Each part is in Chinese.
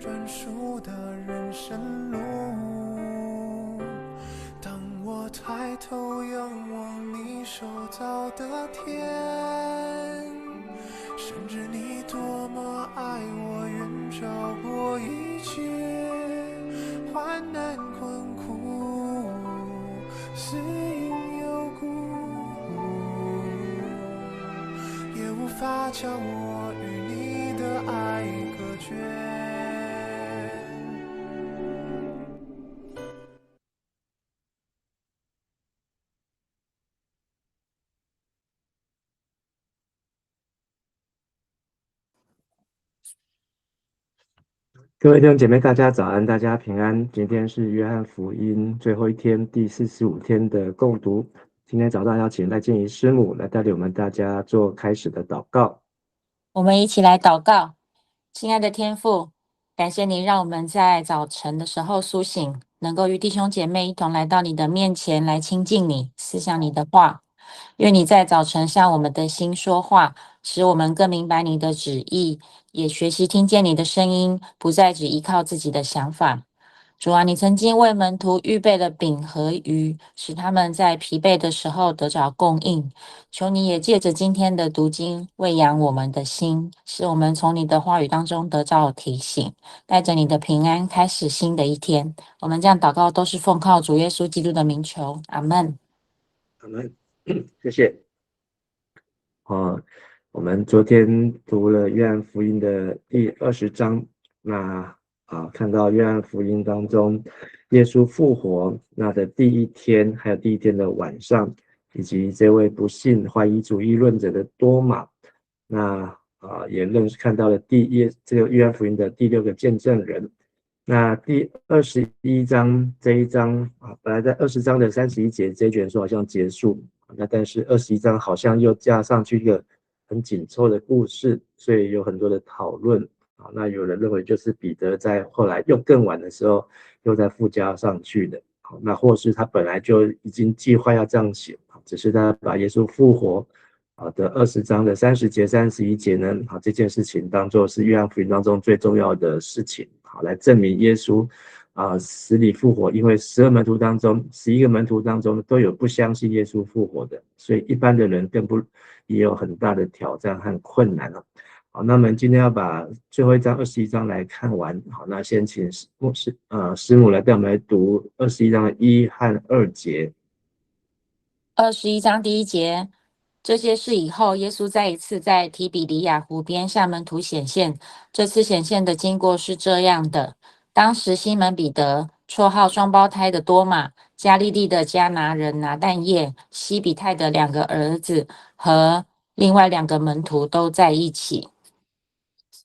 专属的人生路。当我抬头仰望你手造的天，深知你多么爱我，远超过一切患难困苦，死因有故，也无法将我与你的爱隔绝。各位弟兄姐妹，大家早安，大家平安。今天是约翰福音最后一天，第45天的共读。今天早上要请赖建怡师母来带领我们大家做开始的祷告。我们一起来祷告。亲爱的天父，感谢你让我们在早晨的时候苏醒，能够与弟兄姐妹一同来到你的面前来亲近你，思想你的话。愿你在早晨向我们的心说话，使我们更明白你的旨意，也学习听见你的声音，不再只依靠自己的想法。主啊，你曾经为门徒预备了饼和鱼，使他们在疲惫的时候得着供应。求你也借着今天的读经，喂养我们的心，使我们从你的话语当中得到提醒，带着你的平安开始新的一天。我们这样祷告都是奉靠主耶稣基督的名求，阿们。我们谢谢。我们昨天读了约翰福音的第20章，那看到约翰福音当中，耶稣复活那的第一天，还有第一天的晚上，以及这位不信怀疑主义论者的多马，那也看到了这个约翰福音的第6个见证人。那第21章这一章本来在20章的31节这一卷书好像结束，那但是21章好像又加上去一个很紧凑的故事，所以有很多的讨论。那有人认为就是彼得在后来又更晚的时候又再附加上去的，那或是他本来就已经计划要这样写，只是他把耶稣复活的20章的30节、31节呢，这件事情当作是约翰福音当中最重要的事情，来证明耶稣死里复活。因为12门徒当中11个门徒当中都有不相信耶稣复活的，所以一般的人也有很大的挑战和困难。好，那我们今天要把最后一章21章来看完。好，那先请师母来带我们来读21章的1和2节。21章第一节，这些事以后，耶稣再一次在提比里亚湖边向门徒显现。这次显现的经过是这样的：当时西门彼得，绰号双胞胎的多马，加利利的迦拿人拿但业，西比泰的2个儿子和另外2个门徒都在一起。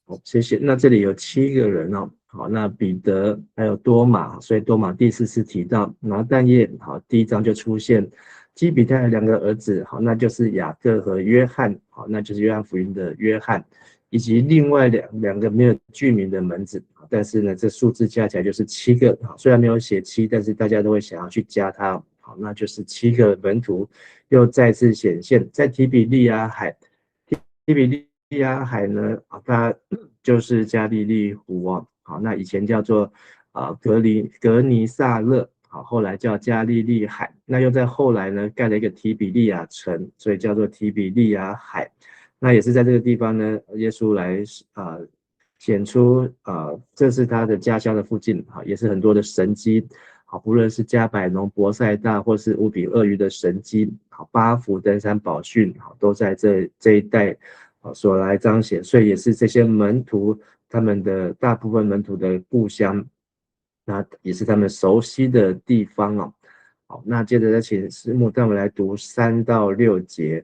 好，谢谢。那这里有7个人哦。好，那彼得还有多马，所以多马第4次提到。拿但业，好，第1章就出现基比泰的2个儿子，好，那就是雅各和约翰，好，那就是约翰福音的约翰，以及另外两个没有具名的门子，但是呢，这数字加起来就是7个。虽然没有写7，但是大家都会想要去加它，好，那就是7个门徒又再次显现在提比利亚海。提比利亚海呢，它就是加利利湖哦。好，那以前叫做格尼萨勒，好，后来叫加利利海。那又在后来呢，盖了一个提比利亚城，所以叫做提比利亚海。那也是在这个地方呢，耶稣来显出这是他的家乡的附近，也是很多的神迹。好，不论是加百农、伯赛大，或是五饼鳄鱼的神迹，好，八福登山宝训，好，都在这一带所来彰显，所以也是这些门徒他们的大部分门徒的故乡，那也是他们熟悉的地方哦。好，那接着再请师母带我们来读3到6节。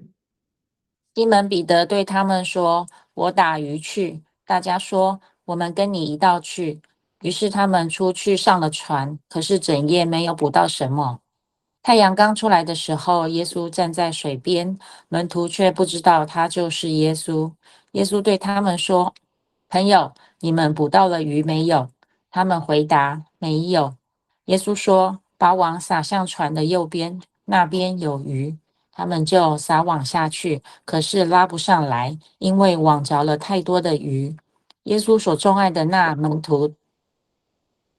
西门彼得对他们说：“我打鱼去。”大家说：“我们跟你一道去。”于是他们出去上了船，可是整夜没有捕到什么。太阳刚出来的时候，耶稣站在水边，门徒却不知道他就是耶稣。耶稣对他们说：“朋友，你们捕到了鱼没有？”他们回答：“没有。”耶稣说：“把网撒向船的右边，那边有鱼。”他们就撒网下去，可是拉不上来，因为网着了太多的鱼。耶稣所钟爱的那门徒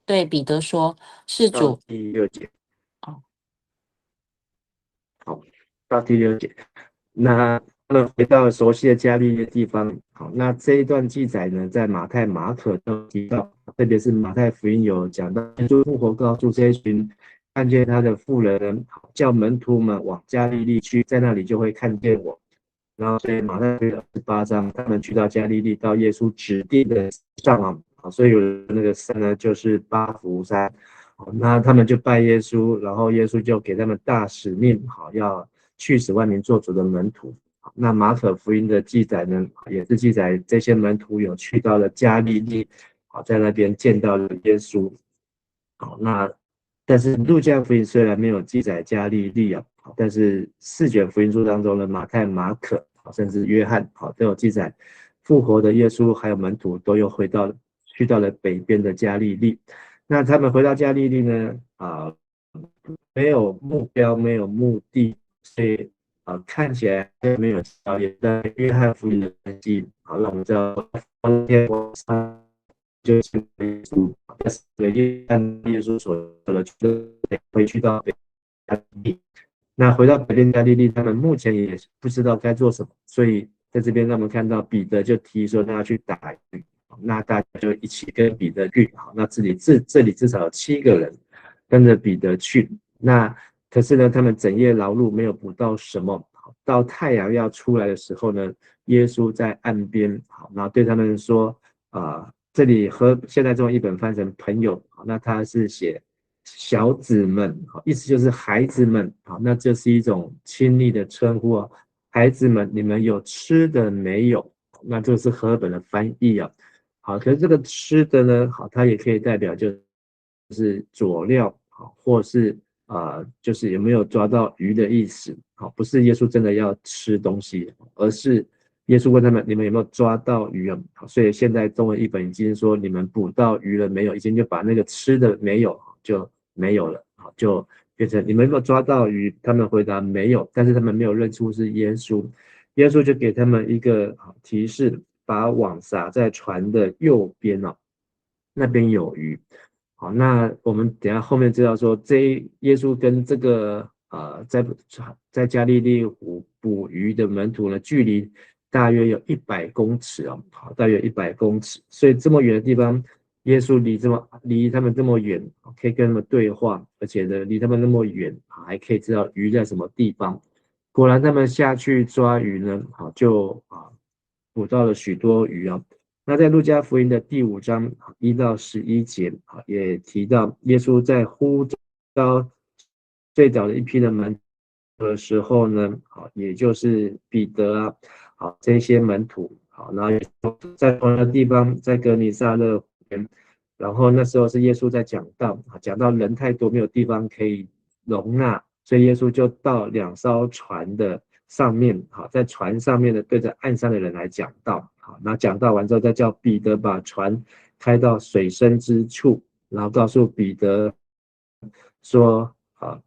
对彼得说：“是到主。”第6节。哦，好，到第6节，那他们回到了熟悉的加利利的地方。好，那这一段记载呢，在马太、马可都提到，特别是马太福音有讲到，耶稣复活告诉这一群看见他的妇人，叫门徒们往加利利去，在那里就会看见我。然后，所以马太福音28章，他们去到加利利，到耶稣指定的上啊，所以有那个山呢，就是巴弗山。那他们就拜耶稣，然后耶稣就给他们大使命，好，要去使万民做主的门徒。那马可福音的记载呢，也是记载这些门徒有去到了加利利，好，在那边见到了耶稣。好，那但是路加福音虽然没有记载加利利啊，但是4卷福音书当中的马太、马可，甚至约翰，都有记载复活的耶稣还有门徒都又去到了北边的加利利。那他们回到加利利呢，没有目标，没有目的，所以看起来没有焦点。在约翰福音的关系，好，让我们知道当天晚上就是耶稣，但是按耶稣所说的，回去到北加利利。那回到北边加利利，他们目前也不知道该做什么，所以在这边让我们看到彼得就提议说他要去打鱼，那大家就一起跟彼得去。好，那这里至少有7个人跟着彼得去。那可是呢，他们整夜劳碌，没有捕到什么。到太阳要出来的时候呢，耶稣在岸边，好，然后对他们说，这里和现在中译本翻成朋友，好，那他是写小子们，好，意思就是孩子们，好，那这是一种亲昵的称呼啊，孩子们，你们有吃的没有？那这是和合本的翻译啊。好，可是这个吃的呢，好，它也可以代表就是佐料，好，或是就是有没有抓到鱼的意思。好，不是耶稣真的要吃东西，而是耶稣问他们，你们有没有抓到鱼啊？好，所以现在中文译本已经说你们捕到鱼了没有，已经就把那个吃的没有就没有了，好，就变成你们有没有抓到鱼？他们回答没有，但是他们没有认出是耶稣。耶稣就给他们一个提示，把网撒在船的右边哦，那边有鱼。好，那我们等一下后面知道说，耶稣跟这个在加利利湖捕鱼的门徒呢，距离大约有100公尺哦，好，大约100公尺，所以这么远的地方，耶稣离他们这么远，可以跟他们对话，而且呢，离他们那么远，还可以知道鱼在什么地方。果然，他们下去抓鱼呢，好，就捕到了许多鱼啊。那在路加福音的第5章1到11节，也提到耶稣在呼召最早的一批的门徒的时候呢，也就是彼得啊，好，这些门徒，好，然后在同一个地方，在格尼撒勒湖边，然后那时候是耶稣在讲道，讲到人太多，没有地方可以容纳，所以耶稣就到2艘船的上面，好，在船上面的对着岸上的人来讲道，好，那讲道完之后，再叫彼得把船开到水深之处，然后告诉彼得说，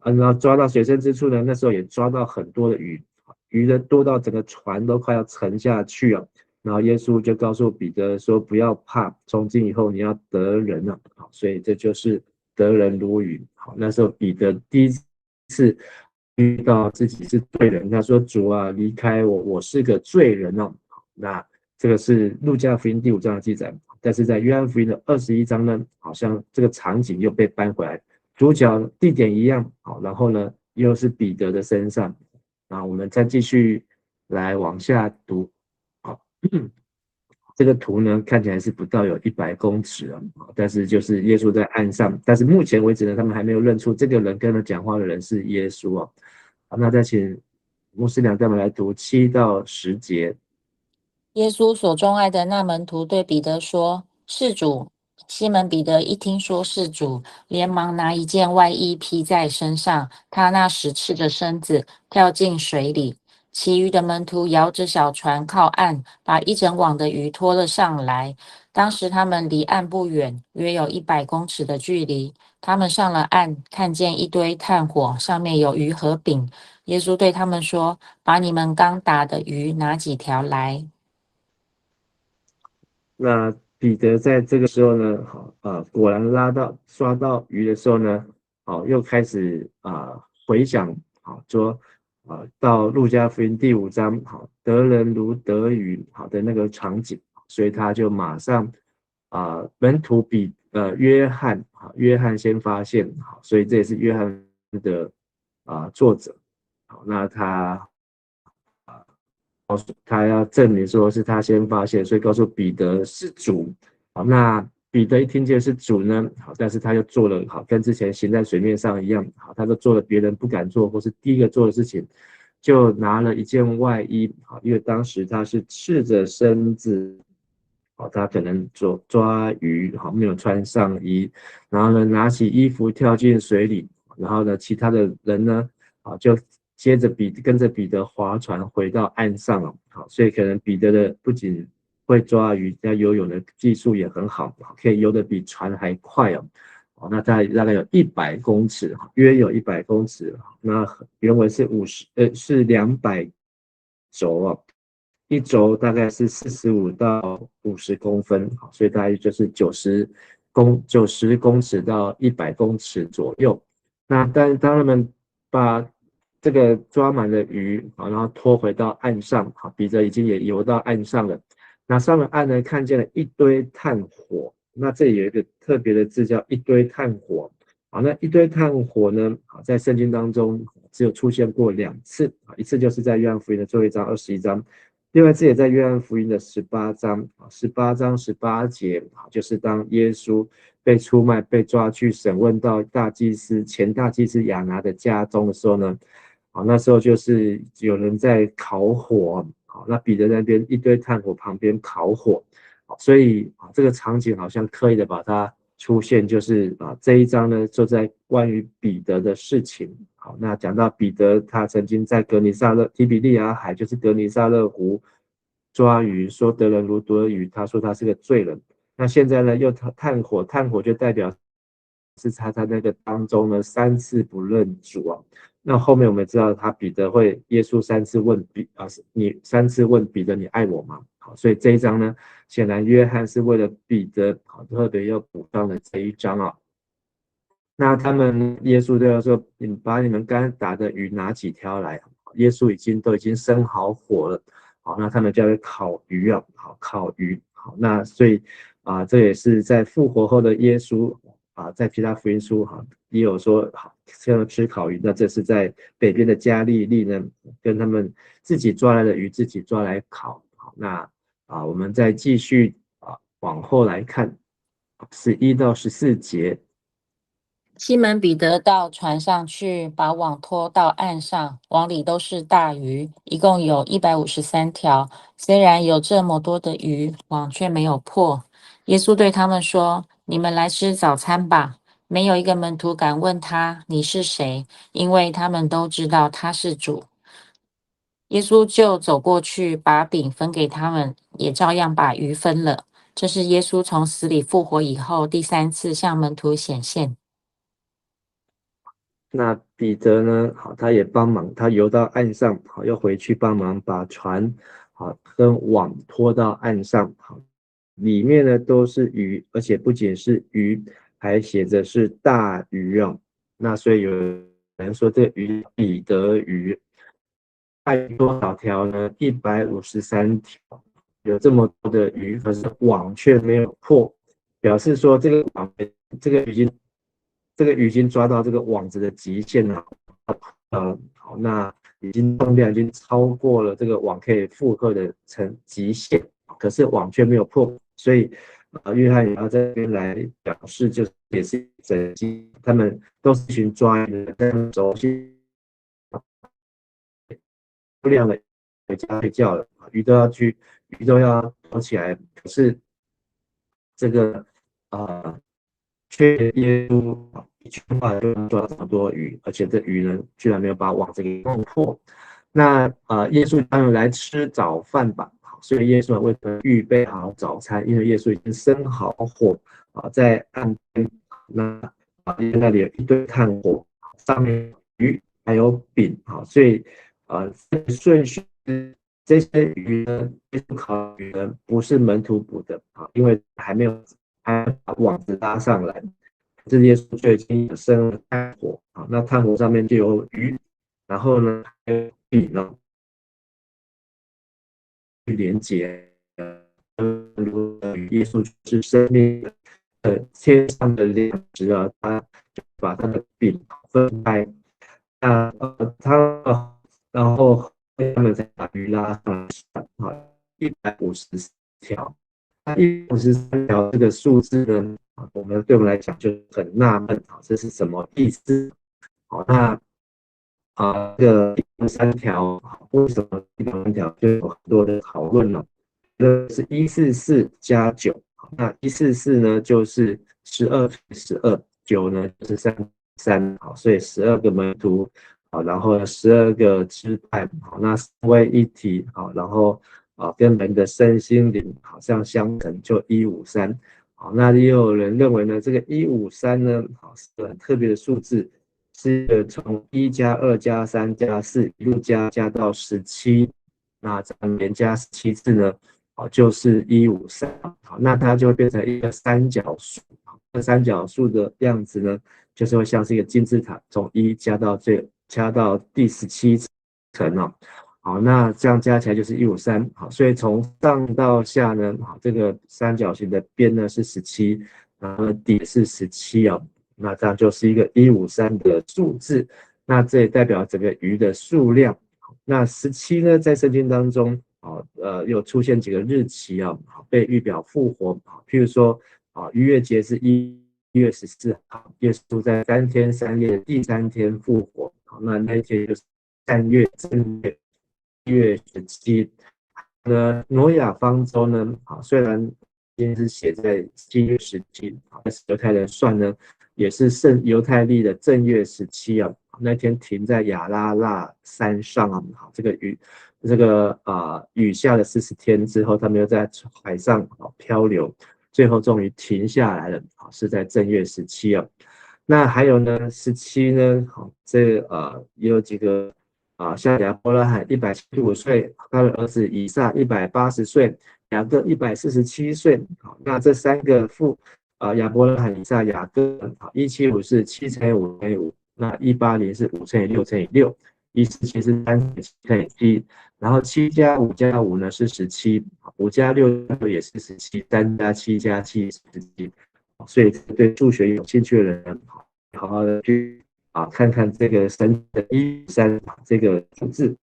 然后抓到水深之处呢，那时候也抓到很多的鱼，鱼的多到整个船都快要沉下去了。然后耶稣就告诉彼得说：“不要怕，从今以后你要得人了。”好，所以这就是得人如鱼。好，那时候彼得第一次遇到自己是罪人，他说：“主啊，离开我，我是个罪人哦。”那这个是路加福音第5章的记载，但是在约翰福音的21章呢，好像这个场景又被搬回来，主角地点一样，好，然后呢又是彼得的身上。那我们再继续来往下读。好，这个图呢看起来是不到有100公尺啊，但是就是耶稣在岸上，但是目前为止呢，他们还没有认出这个人跟他讲话的人是耶稣哦。好，那再请牧师娘带我们来读7到10节。耶稣所钟爱的那门徒对彼得说：“是主。”西门彼得一听说是主，连忙拿一件外衣披在身上，他那时赤着身子跳进水里。其余的门徒摇着小船靠岸，把一整网的鱼拖了上来。当时他们离岸不远，约有100公尺的距离。他们上了岸，看见一堆炭火，上面有鱼和饼。耶稣对他们说：“把你们刚打的鱼拿几条来。”那彼得在这个时候呢，果然抓到鱼的时候呢，又开始回想，说到路加福音第5章，得人如得鱼，的那个场景，所以他就马上门徒约翰，约翰先发现，所以这也是约翰的作者，那他要证明说是他先发现，所以告诉彼得是主。好，那彼得一听见是主呢，但是他又做了跟之前行在水面上一样，他都做了别人不敢做或是第一个做的事情，就拿了一件外衣，因为当时他是赤着身子，他可能抓鱼，没有穿上衣，然后呢拿起衣服跳进水里，然后呢其他的人呢，就接着跟着彼得划船回到岸上了，所以可能彼得的不仅会抓鱼，他游泳的技术也很好，可以游得比船还快哦。那大概有100公尺，约有100公尺，那原文是是200轴哦，一轴大概是45到50公分，所以大概就是90公尺到100公尺左右。那当他们把这个抓满了鱼，然后拖回到岸上，彼得已经也游到岸上了。那上了岸呢，看见了一堆炭火。那这里有一个特别的字叫一堆炭火。那一堆炭火呢，在圣经当中只有出现过2次，一次就是在约翰福音的最后一章21章，另外一次也在约翰福音的18章，18章18节，就是当耶稣被出卖、被抓去审问到前大祭司亚拿的家中的时候呢，那时候就是有人在烤火，那彼得那边一堆炭火旁边烤火，所以这个场景好像刻意的把它出现，就是这一章呢就在关于彼得的事情。好，那讲到彼得他曾经在提比利亚海，就是格尼撒勒湖抓鱼，说得人如得鱼，他说他是个罪人。那现在呢又炭火就代表是他在那个当中呢3次不认主啊。那后面我们知道彼得耶稣3次问你3次问彼得你爱我吗？好，所以这一章呢，显然约翰是为了彼得特别要补上了这一章啊。那耶稣都要说，把你们刚打的鱼拿几条来。耶稣都已经生好火了，好，那他们就要烤鱼啊，好，烤鱼，好，那所以这也是在复活后的耶稣在其他福音书也有说要吃烤鱼，那这是在北边的加利利呢，跟他们自己抓来的鱼自己抓来烤。好，那我们再继续往后来看11到14节。西门彼得到船上去，把网拖到岸上，网里都是大鱼，一共有153条。虽然有这么多的鱼，网却没有破。耶稣对他们说：“你们来吃早餐吧。”没有一个门徒敢问他：“你是谁？”因为他们都知道他是主。耶稣就走过去，把饼分给他们，也照样把鱼分了。这是耶稣从死里复活以后第3次向门徒显现。那彼得呢？他也帮忙，他游到岸上，又回去帮忙把船，跟网拖到岸上，里面呢都是鱼，而且不仅是鱼，还写着是大鱼啊。那所以有人说这个鱼彼得鱼，大鱼多少条呢？153条，有这么多的鱼，可是网却没有破，表示说这个鱼已经抓到这个网子的极限了，好，那重量已经超过了这个网可以负荷的极限，可是网却没有破，所以约翰也要在这边来表示，就是也是整机，他们都是一群抓鱼的，他们熟悉不亮的回家睡觉了，鱼都要跑起来，可是这个却耶稣一句话就抓这么多鱼，而且这鱼呢居然没有把网子给弄破。那耶稣他们来吃早饭吧，所以耶稣为他们预备好早餐，因为耶稣已经生好火在岸边，那里有一堆炭火，上面有鱼还有饼所以顺序这些鱼呢，耶稣烤鱼呢，不是门徒捕的啊，因为还把网子拉上来，这耶稣就已经有生了炭火啊，那炭火上面就有鱼，然后呢，还有饼呢，去连接，如耶稣是生命天上的粮食啊，他就把他的饼分开，然后他们才把鱼拉上来啊，154条。那153条这个数字呢，对我们来讲就很纳闷啊，这是什么意思？好，那这个153条为什么153条就有很多的讨论了？那是144加9，那144呢就是12，9呢就是3，好，所以12个门徒，好，然后12个支派，好，那三位一体，好，然后跟人的身心灵好像相乘，就153，好，那也有人认为呢，这个153呢，好，是个很特别的数字，是从1加2加3加4一路加到17，那咱们连加17次呢，好，就是153，好，那它就会变成一个三角数，这三角数的样子呢，就是会像是一个金字塔，从1加到第17层哦，好，那这样加起来就是153，好，所以从上到下呢，好，这个三角形的边呢是17，然后底是17哦，那这样就是一个153的数字，那这也代表整个鱼的数量。那17呢，在圣经当中，有出现几个日期啊，被预表复活，譬如说，逾越节是1月14号，耶稣在3天3夜的第3天复活，那一天就是正月1月17。挪亚方舟呢，虽然今天是写在7月17，但是犹太人算呢，也是犹太历的正月17啊，那天停在亚拉腊山上啊，雨下了40天之后，他们又在海上漂流，最后终于停下来了，是在正月17啊。那还有呢，17呢，也有几个像亚伯拉罕175岁，他的儿子以撒180岁，雅各147岁。好，那这三个亚伯拉罕、以撒、雅各，175是7乘以5乘以5，那180是5乘以6乘以6，147是3乘以7，然后7加5加5呢是17，5加6也是17，3加7加7是17。所以对数学有兴趣的人，好好的去看看这个神的153这个数字，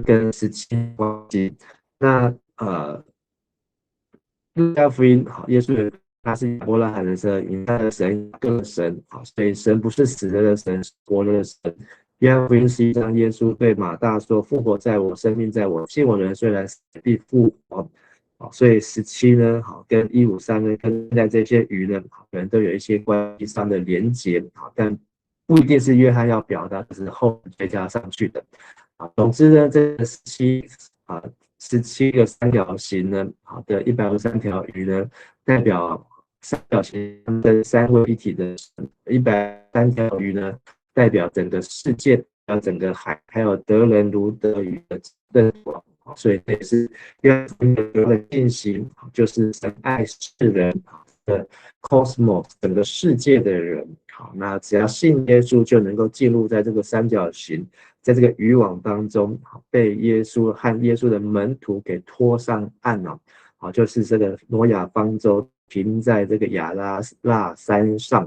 跟17关系。那路加福音耶稣他是亚伯拉罕的神，以他的神，雅各的神，所以神不是死了的神，是活了的神。约翰福音11章，耶稣对马大说：“复活在我，生命在我，信我的人虽然死必复活。”所以17呢，跟153呢，跟现在这些鱼呢，可能都有一些关系上的连结，但不一定是约翰要表达，是后追加上去的。总之呢，这个17个三角形呢，的153条鱼呢，代表三角形的三位一体的103条鱼呢，代表整个世界，整个海，还有得人如得鱼的认同。所以这也是约翰的进行，就是神爱世人的 cosmos 整个世界的人。好，那只要信耶稣，就能够进入在这个三角形，在这个渔网当中，被耶稣和耶稣的门徒给拖上岸了。好，就是这个挪亚方舟停在这个亚拉腊山上。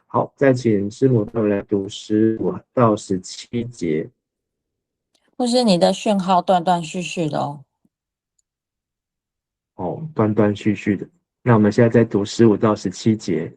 好，再请师母帮我来读15到17节。或是你的讯号断断续续的哦。断断续续的。那我们现在在读15到17节。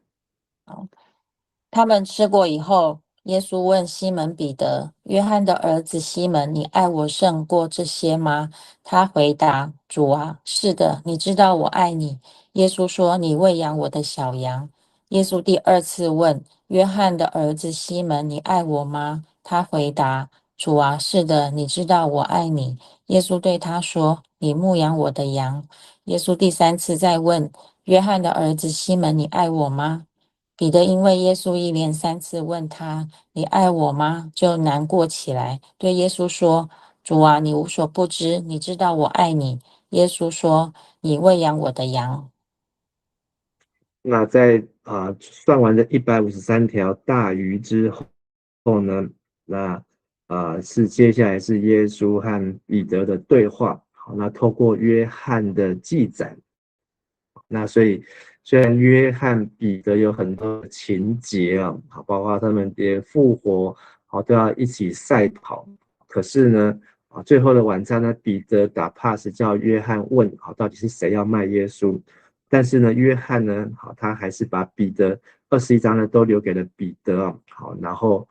他们吃过以后，耶稣问西门彼得：“约翰的儿子西门，你爱我胜过这些吗？”他回答：“主啊，是的，你知道我爱你。”耶稣说：“你喂养我的小羊。”耶稣第二次问约翰的儿子西门：“你爱我吗？”他回答：“主啊，是的，你知道我爱你。”耶稣对他说：“你牧养我的羊。”耶稣第三次再问约翰的儿子西门：“你爱我吗？”彼得因为耶稣一连3次问他：“你爱我吗？”就难过起来，对耶稣说：“主啊，你无所不知，你知道我爱你。耶稣说，你喂养我的羊。那在算完了153条大鱼之后呢，那是接下来是耶稣和彼得的对话。好，那透过约翰的记载，那所以虽然约翰、彼得有很多情节啊，好，包括他们连复活，好都要一起赛跑，可是呢，最后的晚餐呢，彼得打 pass 叫约翰问，好，到底是谁要卖耶稣？但是呢，约翰呢，好，他还是把彼得21章呢都留给了彼得啊，好，然后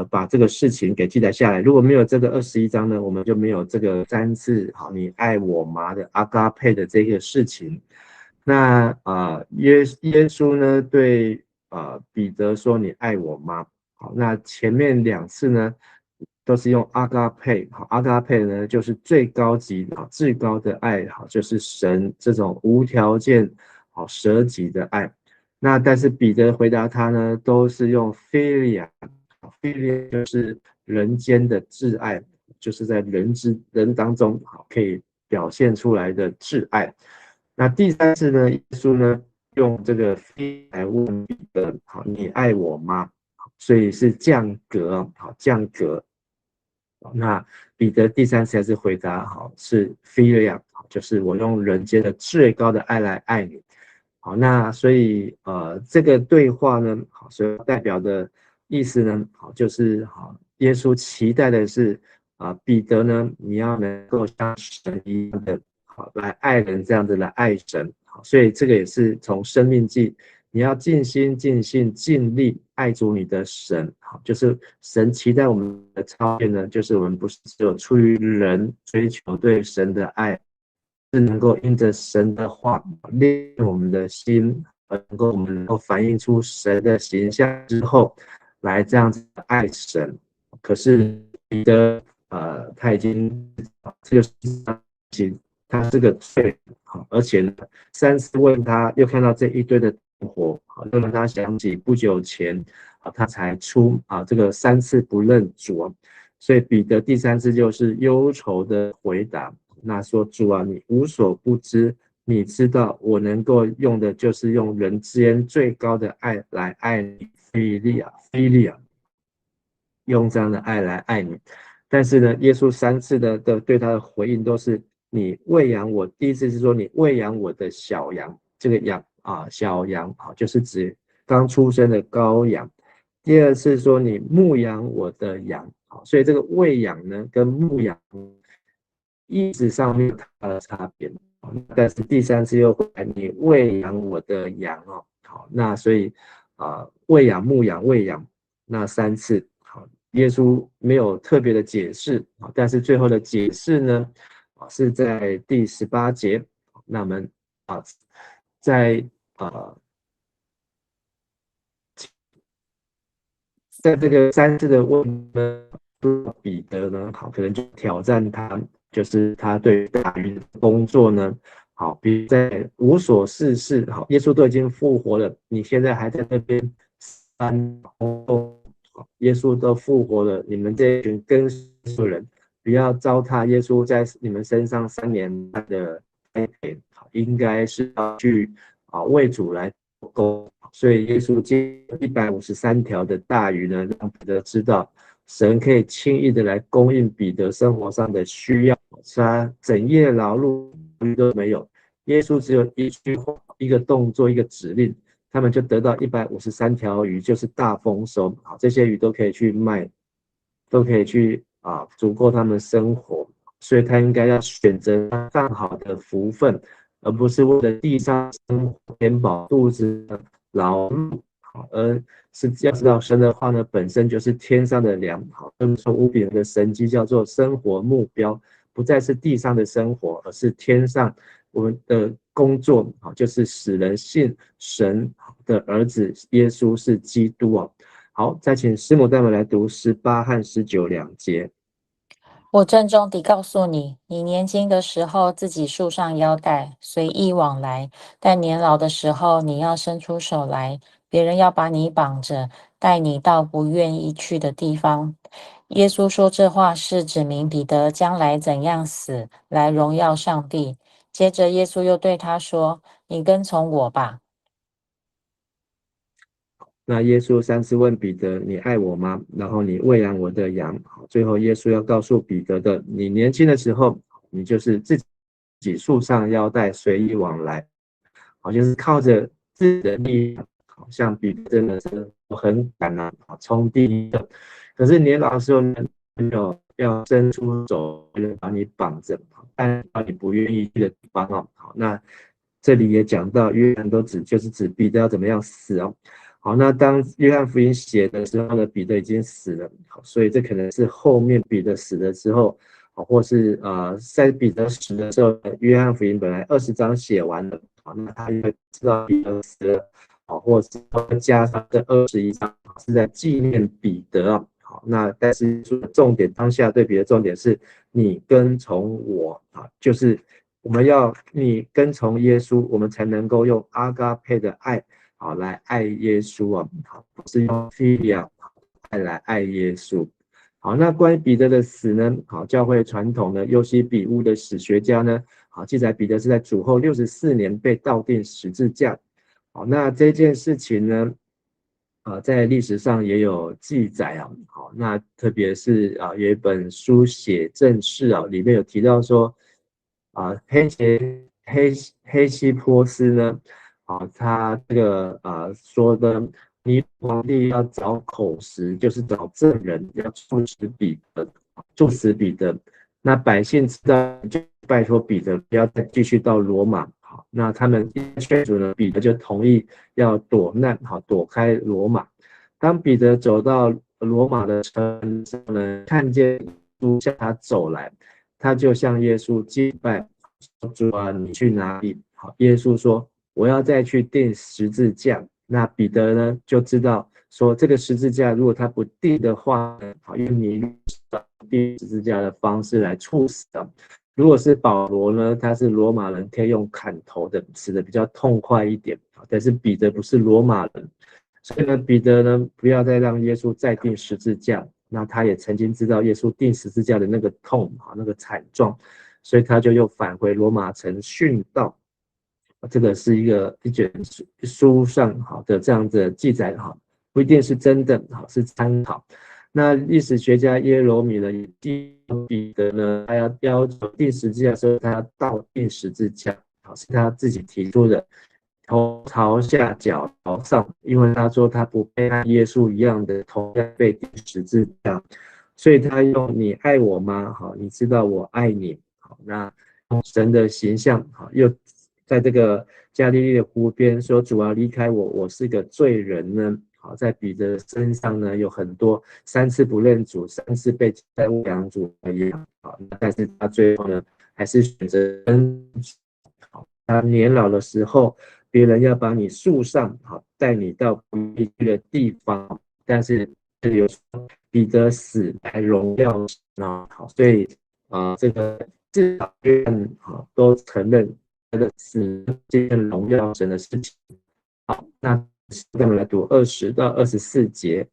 把这个事情给记载下来。如果没有这个21章呢，我们就没有这个3次好，你爱我吗的阿嘎佩的这个事情。那耶稣呢对彼得说你爱我吗？好，那前面2次呢都是用阿嘎佩，好，阿嘎佩呢就是最高级的至高的爱，好，就是神这种无条件好舍己的爱。那但是彼得回答他呢都是用 philia 就是人间的挚爱，就是在人当中好可以表现出来的挚爱。那第3次呢，耶稣呢用这个非来问彼得，好，你爱我吗？所以是降格，好，降格。那彼得第3次还是回答，好，是 philia， 就是我用人间的最高的爱来爱你。好，那所以这个对话呢，好，所以代表的意思呢，好，就是好，耶稣期待的是彼得呢，你要能够像神一样的好来爱人，这样子来爱神。好，所以这个也是从生命记，你要尽心尽性尽力爱主你的神。好，就是神期待我们的超越呢，就是我们不是只有出于人追求对神的爱，是能够因着神的话练我们的心，我们能够反映出神的形象之后，来这样子爱神。可是彼得他已经这个事情，他是个罪，好，而且呢3次问他，又看到这一堆的火，好，又让他想起不久前，他才出这个3次不认主，所以彼得第3次就是忧愁的回答。那说主啊，你无所不知，你知道我能够用的就是用人之间最高的爱来爱你，菲利亚，用这样的爱来爱你。但是呢，耶稣3次的对他的回应都是你喂养我。第一次是说你喂养我的小羊，这个羊小羊就是指刚出生的羔羊。第2次说你牧养我的羊，所以这个喂养呢跟牧养意思上面有它的差别。但是第3次又回来你喂养我的羊哦，好，那所以喂养牧养喂养那3次，好，耶稣没有特别的解释，但是最后的解释呢是在第18节。那我们在这个3次的问呢，彼得呢，好，可能就挑战他，就是他对大鱼的工作呢，好，比如在无所事事，好，耶稣都已经复活了，你现在还在那边耶稣都复活了，你们这一群跟随人，不要糟蹋耶稣在你们身上3年的栽培，应该是要去为主来做工。所以耶稣接153条的大鱼呢，让彼得知道神可以轻易的来供应彼得生活上的需要，他整夜劳碌都没有，耶稣只有一句话、一个动作、一个指令，他们就得到153条鱼，就是大丰收。好，这些鱼都可以去卖，都可以去足够他们生活，所以他应该要选择更好的福分，而不是为了地上生活填饱肚子的劳碌，而是要知道神的话呢，本身就是天上的粮。好，从无比的神迹叫做生活目标，不再是地上的生活，而是天上我们的工作，就是使人信神的儿子耶稣是基督哦。好，再请师母带我们来读18和19两节。我郑重地告诉你，你年轻的时候自己束上腰带，随意往来；但年老的时候，你要伸出手来，别人要把你绑着，带你到不愿意去的地方。耶稣说这话是指明彼得将来怎样死，来荣耀上帝。接着耶稣又对他说：你跟从我吧。那耶稣3次问彼得：你爱我吗？然后你喂养我的羊。最后耶稣要告诉彼得的：你年轻的时候，你就是自己束上腰带，随意往来，好，就是靠着自己的力量。好像彼得真的是很敢啊，冲第一个。可是年老的时候呢，没有要伸出手把你绑着，但到你不愿意去的地方哦。好，那这里也讲到，约翰都就是指彼得要怎么样死哦。好，那当约翰福音写的时候呢，彼得已经死了，好，所以这可能是后面彼得死了之后，好，或是在彼得死的时候，约翰福音本来20章写完了，好，那他又知道彼得死了，好，或是加上这21章是在纪念彼得啊，好，那但是重点当下对彼得重点是你跟从我啊，就是我们要你跟从耶稣，我们才能够用阿嘎佩的爱。好，来爱耶稣啊，好，不是用philia爱来爱耶稣。好，那关于彼得的死呢？好，教会传统的尤西比乌的史学家呢，好，记载彼得是在主后64年被倒钉十字架。好，那这件事情呢，在历史上也有记载啊。好，那特别是有一本书写正史啊，里面有提到说，黑西波斯呢。他这个说的，尼皇帝要找口实，就是找证人，要处死彼得。那百姓知道，就拜托彼得不要再继续到罗马。好，那他们劝阻呢，彼得就同意要躲难，好，躲开罗马。当彼得走到罗马的城上呢，看见耶稣向他走来，他就向耶稣敬拜，说：主啊，你去哪里？好，耶稣说：我要再去钉十字架。那彼得呢，就知道说这个十字架如果他不钉的话，好，用你钉十字架的方式来处死的。如果是保罗呢，他是罗马人，可以用砍头的，死的比较痛快一点。但是彼得不是罗马人，所以呢，彼得呢，不要再让耶稣再钉十字架。那他也曾经知道耶稣钉十字架的那个痛那个惨状，所以他就又返回罗马城殉道。这个是一卷书上的这样的记载，不一定是真的，是参考。那历史学家耶罗米呢，彼得呢，他要求钉十字架的时候，他要倒钉十字架，是他自己提出的，头朝下脚朝上，因为他说他不配和耶稣一样的同样被钉十字架，所以他用你爱我吗？好，你知道我爱你。好，那神的形象，好，又在这个加利利的湖边说：主啊，离开我，我是个罪人呢。好，在彼得身上呢，有很多3次不认主，3次被在喂养主一样。好，但是他最后呢，还是选择跟。好，他年老的时候，别人要把你束上，好，带你到不必去的地方。但是这里有说彼得死来荣耀神啊。好，所以这个至少都承认他的死这件荣耀神的事情。好，那我们来读20到24节。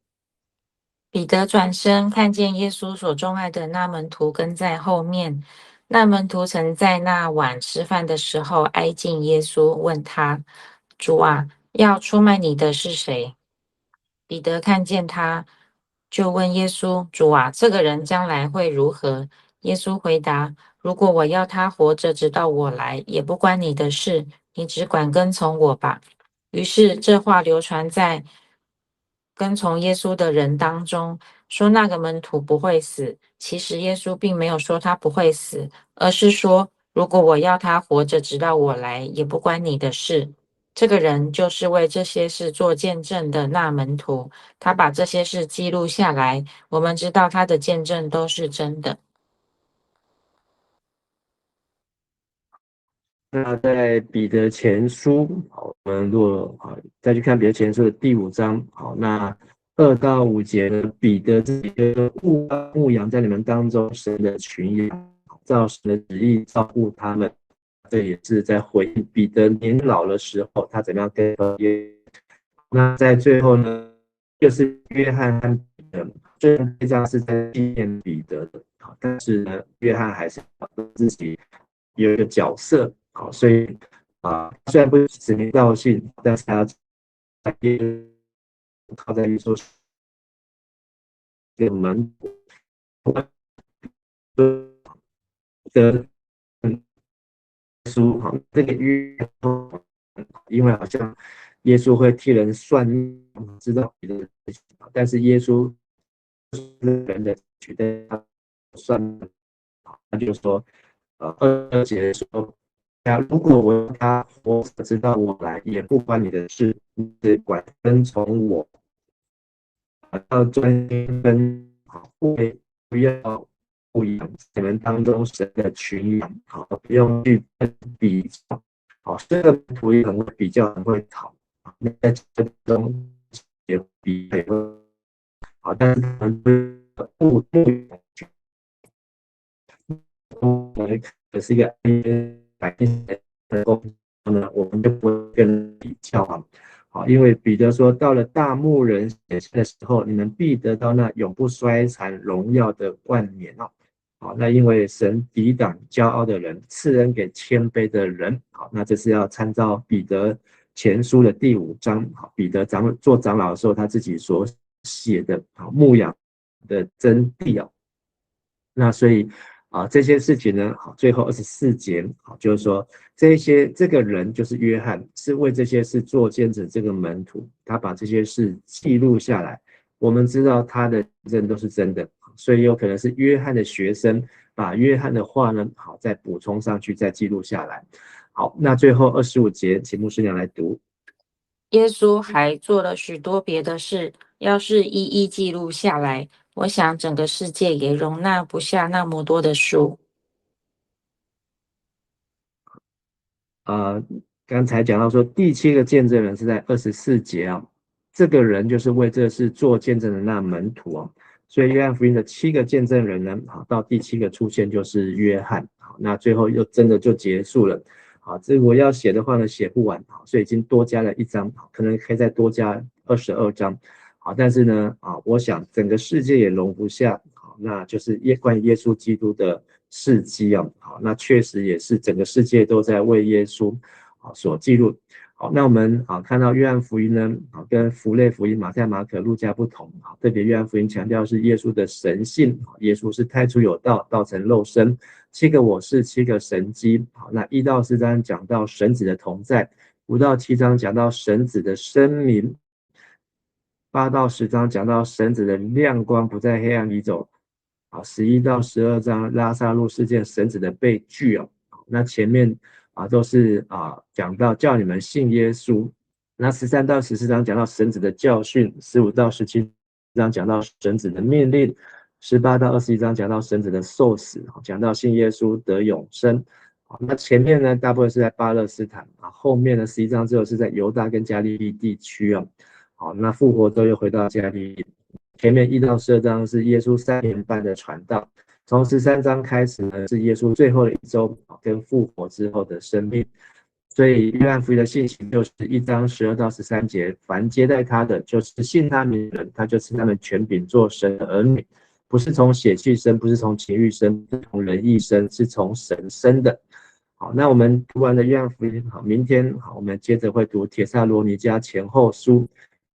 彼得转身看见耶稣所钟爱的那门徒跟在后面。那门徒曾在那晚吃饭的时候挨近耶稣，问他：主啊，要出卖你的是谁？彼得看见他，就问耶稣：主啊，这个人将来会如何？耶稣回答：如果我要他活着直到我来，也不关你的事，你只管跟从我吧。于是这话流传在跟从耶稣的人当中，说那个门徒不会死。其实耶稣并没有说他不会死，而是说，如果我要他活着直到我来，也不关你的事。这个人就是为这些事做见证的那门徒，他把这些事记录下来，我们知道他的见证都是真的。那在彼得前书，好，我们如果再去看彼得前书的第5章，好，那2到5节呢，彼得自己就牧养在你们当中神的群羊，照神的旨意照顾他们。这也是在回应彼得年老的时候，他怎么样跟耶那在最后呢，就是约翰和彼得，虽然这章是在纪念彼得的，但是呢，约翰还是自己有一个角色，好，所以虽然不是指名道姓，但是他靠在耶稣这个门的书，好，这个约，因为好像耶稣会替人算命，知道你的事情，但是耶稣是人的取代他算命，他就说，2节说，如果我他活着知道我来，也不关你的事，你只管跟从我，要专心跟不要不养你们当中神的群羊，好，不用去比较，好，这个图也很会比较，很会讨，那在这中也比也会好，但是他们不可是一个百姓的工作呢，我们就不会跟比较啊。好，因为彼得说，到了大牧人显现的时候，你们必得到那永不衰残荣耀的冠冕哦。好，那因为神抵挡骄傲的人，赐恩给谦卑的人。好，那这是要参照彼得前书的第5章。好，彼得做长老的时候，他自己所写的牧养的真谛哦。那所以这些事情呢，好，最后24节，好，就是说这个人就是约翰，是为这些事做见证，这个门徒，他把这些事记录下来，我们知道他的人都是真的，所以有可能是约翰的学生把约翰的话呢，好，再补充上去，再记录下来。好，那最后25节，请牧师娘来读。耶稣还做了许多别的事，要是一一记录下来，我想整个世界也容纳不下那么多的书。刚才讲到说第7个见证人是在24节啊，这个人就是为这事做见证的那门徒啊，所以约翰福音的7个见证人呢，好，到第7个出现就是约翰，好，那最后又真的就结束了，好，这我要写的话呢写不完，好，所以已经多加了1章，可能可以再多加22章，好，但是呢，我想整个世界也容不下，好，那就是关于耶稣基督的事迹啊，好，那确实也是整个世界都在为耶稣所记录。好，那我们看到约翰福音呢，跟符类福音、马太、马可、路加不同，特别约翰福音强调是耶稣的神性，耶稣是太初有道，道成肉身，7个我是7个神迹。好，那1到4章讲到神子的同在，5到7章讲到神子的声明，8到10章讲到神子的亮光不在黑暗里走。11到12章拉撒路事件神子的被拒哦，那前面都是讲到叫你们信耶稣，那13到14章讲到神子的教训，15到17章讲到神子的命令，18到21章讲到神子的受死，讲到信耶稣得永生。那前面呢大部分是在巴勒斯坦，后面的11章之后是在犹大跟加利利地区哦。好，那复活之后又回到加利利。前面1到12章是耶稣3年半的传道，从13章开始呢是耶稣最后的1周跟复活之后的生命。所以约翰福音的信息就是1章12到13节，凡接待他的，就是信他名的人，他就赐他们权柄做神的儿女，不是从血气生，不是从情欲生，不是从人意生，是从神生的。好，那我们读完了约翰福音，好，明天我们接着会读帖撒罗尼迦前后书。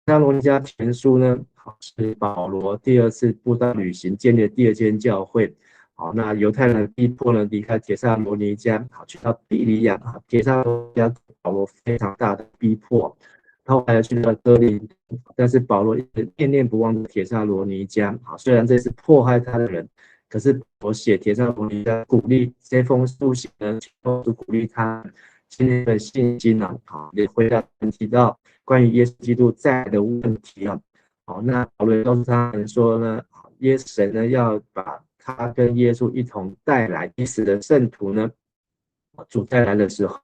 帖撒罗尼迦前书呢，是保罗第2次布道旅行建立的第2间教会。好，那犹太人逼迫人离开帖撒罗尼迦，好，去到庇哩亚。帖撒罗尼迦保罗非常大的逼迫，他后来去到哥林多，但是保罗一直念念不忘的帖撒罗尼迦。好，虽然这是迫害他的人，可是我写帖撒罗尼迦鼓励这封书信呢，都鼓励他今天的信心啊，好，也回答提到关于耶稣基督在的问题啊。好，那保罗告诉他们说呢，神呢要把他跟耶稣一同带来已死的圣徒呢，主再来的时候，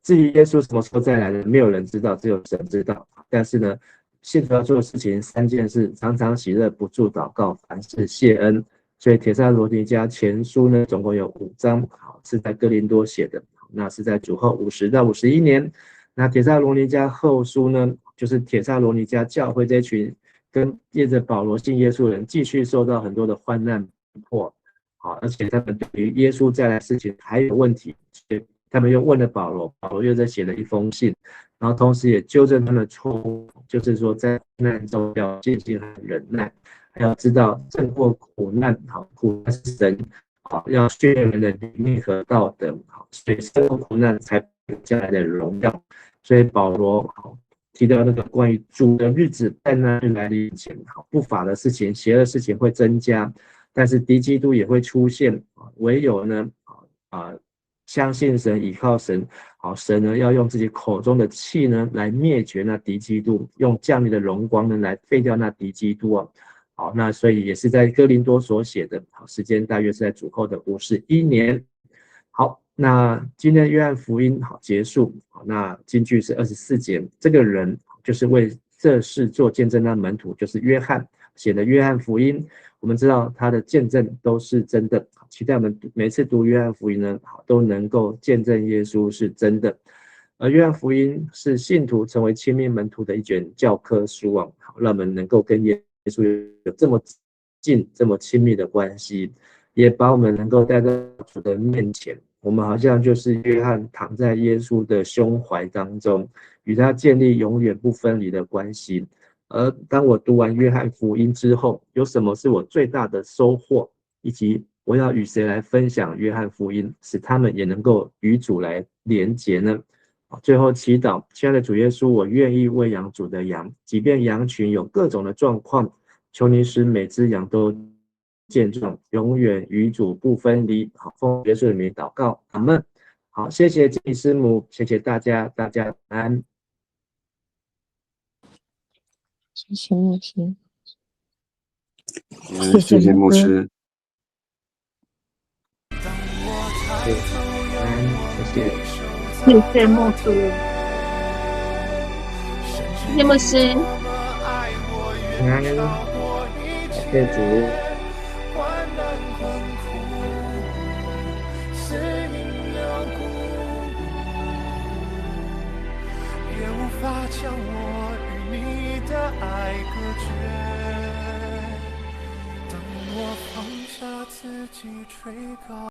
至于耶稣什么时候再来的，没有人知道，只有神知道。但是呢，信徒要做的事情3件事：常常喜乐，不住祷告，凡事谢恩。所以帖撒罗尼迦前书呢，总共有5章，好，是在哥林多写的，那是在主后50到51年。那帖撒罗尼迦后书呢，就是帖撒罗尼迦教会这群跟借着保罗信耶稣的人，继续受到很多的患难迫，好，而且他们对于耶稣再来的事情还有问题，所以他们又问了保罗，保罗又在写了一封信，然后同时也纠正他们的错误，就是说在难中要信心和忍耐，还要知道胜过苦难，好，苦难是神。好，要训练人的灵命和道德，好，所以胜过苦难才有将来的荣耀。所以保罗好提到那个关于主的日子在那日来临前，好，不法的事情、邪恶事情会增加，但是敌基督也会出现。唯有呢，相信神、倚靠神，好，神呢要用自己口中的气呢来灭绝那敌基督，用降临的荣光呢来废掉那敌基督啊。好，那所以也是在哥林多所写的，好，时间大约是在主后的51年。好，那今天约翰福音好结束，好，那金句是24节，这个人就是为这事做见证的门徒，就是约翰写的约翰福音。我们知道他的见证都是真的，期待我们每次读约翰福音呢，都能够见证耶稣是真的。而约翰福音是信徒成为亲密门徒的一卷教科书啊，好，让我们能够跟耶稣有这么近、这么亲密的关系，也把我们能够带到主的面前。我们好像就是约翰躺在耶稣的胸怀当中，与他建立永远不分离的关系。而当我读完约翰福音之后，有什么是我最大的收获，以及我要与谁来分享约翰福音，使他们也能够与主来连结呢？最后祈祷，亲爱的主耶稣，我愿意喂养主的羊，即便羊群有各种的状况，求你使每只羊都健壮，永远与主不分离。好，奉耶稣的名祷告，阿们。好，谢谢金师母，谢谢大家，大家安。谢谢牧师，谢谢牧师。谢谢。谢谢牧师，谢谢牧师。安，谢谢主。也无法将我与你的爱隔绝。当我放下自己，吹高。